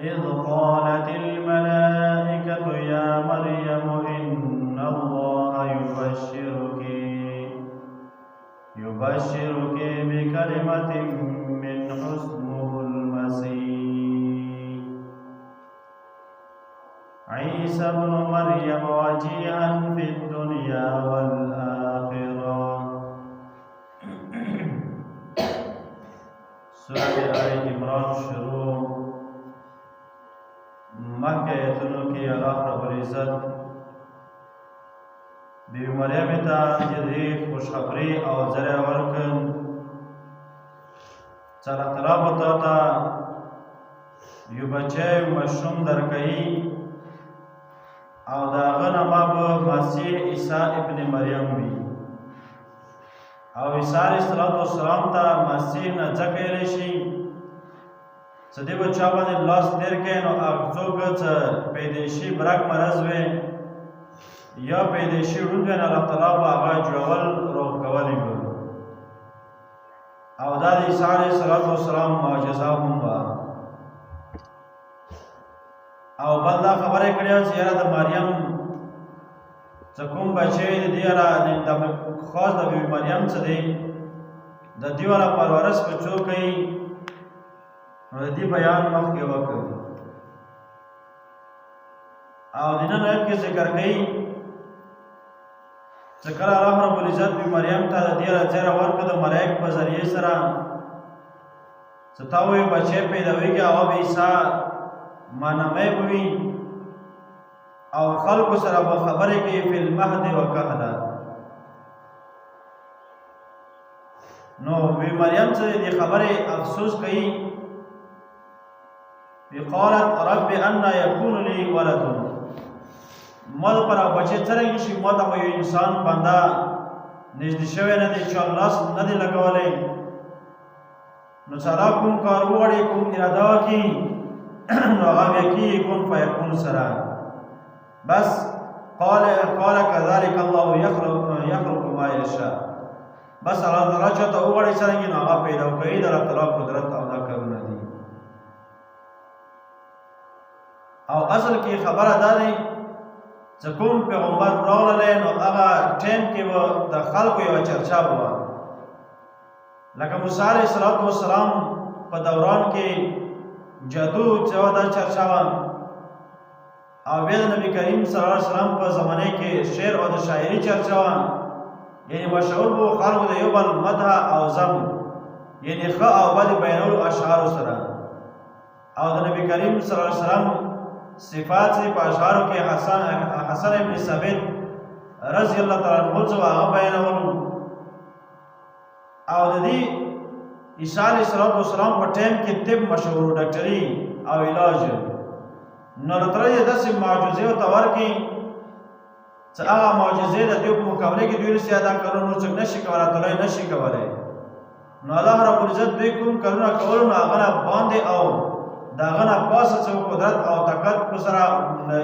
إذ قالت الملائكة يا مريم إن الله يبشرك بكلمة من اسمه المسيح عيسى ابن مريم وجيها في الدنيا والآخرة. سورة آل عمران شروع مکہ ایتونو کی اللہ رب العزت بی مریم تا جدید خوشخبری او ذرع ورکن چل اطلاع بتاتا یو بچے مشروم در کئی او داغن ماب مسیح عیسیٰ ابن مریم بی او عیسیٰ علیہ السلام تا مسیح نا جکے رشی سدی بچا باندې لاس تیر کین او اغزوګ څه پیدایشي برک مرز وې یا پیدایشي روند نه الله تعالی هغه جوړول روغ کولې او د عیسی علیه السلام معجزه هم او بل دا خبره کړې چې یاره د مریم څه کوم بچی دی یاره د خاص د مریم څه دی د دیواله پرورش په چوکۍ نو دی بیان مخکې وکړ او د نن آیت کې ذکر کوي چې کله الله رب العزت بی مریم ته د دې زیری ورکړه د ملائک په ذریعې سره چې تا وایي بچی پیداویږي هغه به عیسی مانمی به وي او خلکو سره به خبرې کوي فی المهد وکهلا. نو بی مریم چې دې خبرې افسوس کوي قالت رب ان يكون لي ولد مل پر بچی څنګه شي ماته یو انسان بندا نږدې شوی نه دی چې الله نه دی لګولې نو سره کوم کار وړي کوم اراده کی نو هغه کی کوم فیکون سره بس قال كذلك الله يخلق ما يشاء بس الله تعالی ته وړي څنګه نو هغه پیدا کوي د الله تعالی قدرت او دا کارونه دي. او اصل کې خبره دا دی چې کوم پیغمبر راغلی نو هغه ټیم کې به د خلکو یوه چرچا به وه لکه موسی علیه السلام په دوران کې جادو چې وه دا چرچا وه او بیا د نبي کریم صلی الله علیه وسلم په زمانه کې شعر او د شاعري چرچا وه یعنی مشهور به خلکو د یو بل مدح او ذم یعنی ښه او بد بیانولو اشعارو سره او د نبي کریم صلی الله علیه وسلم صفات سے پاشارو کے حسن ابن ثابت رضی اللہ تعالی عنہ څه هغه بیانولو او د دې عیسی علیه السلام په ټیم کې طب مشهور ډاکټري او علاج نو ترې داسې معجزې او تور کې چې هغه معجزې د دې په مقابله کې دوی رسیا دا کارونه څنګه نشي کولای تلای نشي کولای نو الله رب العزت دوی کوم کارونه کول نو هغه باندې او دا غنا پاسه څو قدرت او طاقت کو سره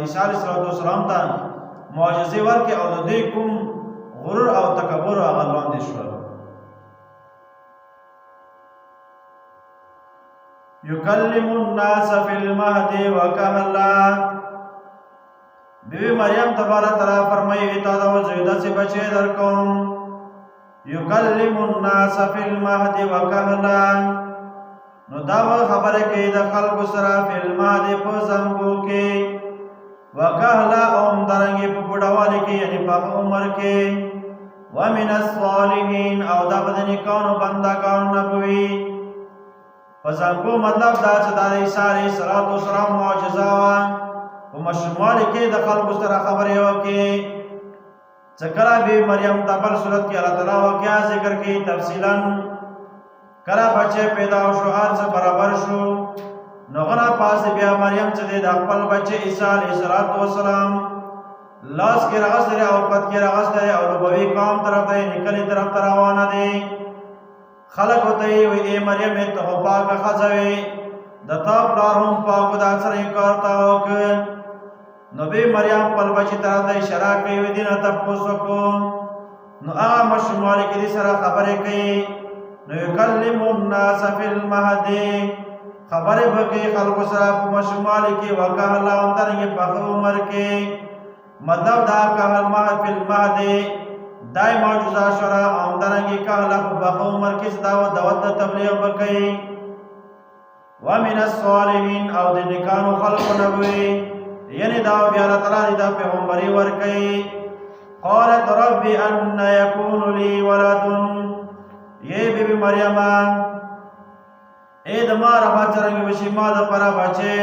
عیسی علیه السلام ته معجزې ورکړي او د دې کوم غرور او تکبر هغه لاندې شو. یکلم الناس فی المهد وکهلا بی مریم تبارک تعالی فرمایي تا دا وجوده سے بچی درکوم یکلم الناس فی المهد وکهلا نو دا خبره کوي د خلکو سره فلما دې په زنګو کې وکهلا اوم درنګي په بډاوالي کې یعنی په عمر کې ومن الصالحین او دا بدني کانو بندگان نبوي په زنګو مطلب دا چې د عیسی علیه السلام معجزه وا په مشمول کې د خلکو سره خبرې وکړي چې کله به مریم تبل صورت کې الله تعالی واقعا ذکر کوي تفصیلا کله بچه پیدا شو هر څه برابر شو نو غنا پاس بیا مریم چې د خپل بچه عیسی علیه السلام لاس کې راغسته او پد کې راغسته او نبوي قوم طرف ته نکلي طرف ته روانه دي خلق وته وي اے مریم ته پاک خځوي د تا پلار هم پاک د سره کارتا وک نبی مریم خپل بچی ته د اشاره کوي دینه تاسو کو نو هغه مشمول کې سره خبرې کوي نو یکلم الناس فی المهد خبرې به کوي خلکو سره په ماشوموالي کې وکهلا همدارنګې پخه عمر کې مطلب دا کهل مهد فی المهد دای معجزه شوره همدارنګې کهلا په پخه عمر کې دعوت د تبلیغ به کوي ومن الصالحین او د نیکانو خلقو نه وي یعنی دا بیا الله تعالی دا پیغمبري ورکوي قالت رب ان يكون لي ولد یہ بی بی مریم اے دما ربا چرنگی بشی ما دا پرا بچے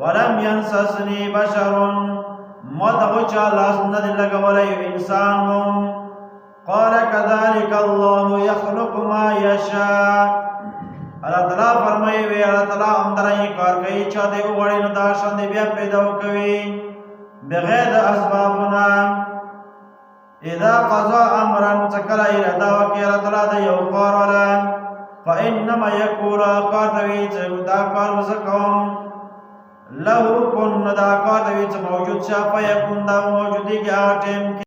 ولم ينسسني بشر ما دا بچا لاس ندی لگا ولی انسان ہم قال كذلك الله يخلق ما يشاء اللہ تعالیٰ فرمائی وی اللہ تعالیٰ امدرائی کار کئی چا دے اوڑی نداشان دے بیا پیدا کوي بغیر اسبابنا اذا قضا امرا چکل ارادا وکی اللہ تعالیٰ دے یو کار والا فانما یقول کار دوی چه دا کار وسکم له کن دا کار دوی چه موجود شا فیکن دا موجودی کی آٹیم